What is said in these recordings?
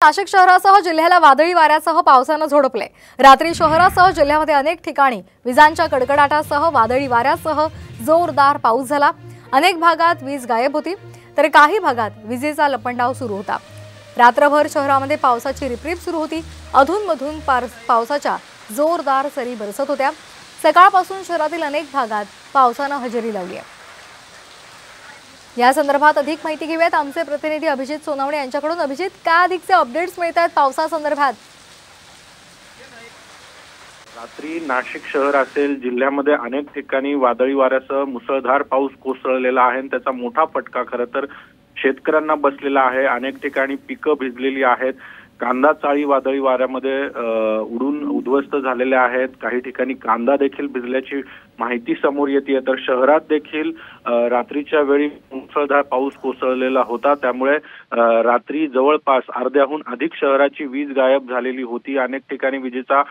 नाशिक शहरासह जिल्ह्याला वादळी वाऱ्यासह पावसाने झोडपले। रात्री शहरासह जिल्ह्यामध्ये अनेक ठिकाणी विजांच्या कडकडाटासह वादळी वाऱ्यासह जोरदार पाऊस झाला। अनेक भागात वीज गायब होती तर काही भागात विजेचा लपंडाव सुरू होता। रात्रभर शहरामध्ये पावसाची रिपरिप सुरू होती। अधूनमधून पावसाच्या जोरदार सरी बरसत होत्या। सकाळपासून शहरातील अनेक भागात पावसाने हजेरी लावली आहे। या संदर्भात अधिक माहिती घेऊयात आमचे प्रतिनिधी अभिजित सोनवणे यांच्याकडून। अभिजित, काय अधिकचे अपडेट्स मिळतात पावसासंदर्भात? रात्री नाशिक शहर असेल जिल्ह्यामध्ये अनेक ठिकाणी वादळी वाऱ्यासह मुसळधार पाऊस कोसळलेला आहे। त्याचा मोठा फटका खरं तर शेतकऱ्यांना बसलेला आहे। अनेक ठिकाणी पिकं भिजलेली आहेत। कांदा चाळी वादळी वाऱ्यामध्ये उडून उद्ध्वस्त झालेल्या आहेत। काही ठिकाणी कांदा देखील भिजल्याची माहिती समोर येते। तर शहरात देखील रात्रीच्या वेळी मुसळधार पाऊस कोसळलेला होता। त्यामुळे रात्री जवळपास अर्ध्याहून अधिक शहराची वीज गायब झालेली होती। अनेक ठिकाणी विजेचा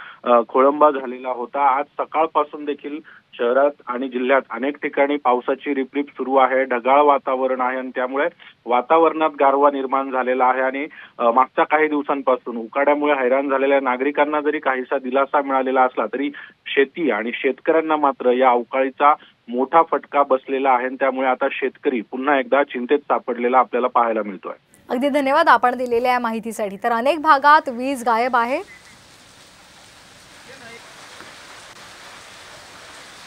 खोळंबा झालेला होता। आज सकाळपासून देखील शहरात आणि जिल्ह्यात अनेक ठिकाणी पावसाची रिपरिप सुरू आहे। ढगाळ वातावरण आहे आणि त्यामुळे वातावरणात गारवा निर्माण झालेला आहे। आणि मागच्या काही दिवसांपासून उकाड्यामुळे हैराण झालेल्या नागरिकांना जरी काहीसा दिलासा मिळालेला असला तरी शेती आणि शेतकऱ्यांना मात्र या अवकाळीचा मोठा फटका बसलेला आहे। त्यामुळे आता शेतकरी पुन्हा एकदा चिंतेत सापडलेला आपल्याला पाहायला मिळतोय। अगदी धन्यवाद आपण दिलेल्या माहितीसाठी। तर अनेक भागात वीज गायब आहे।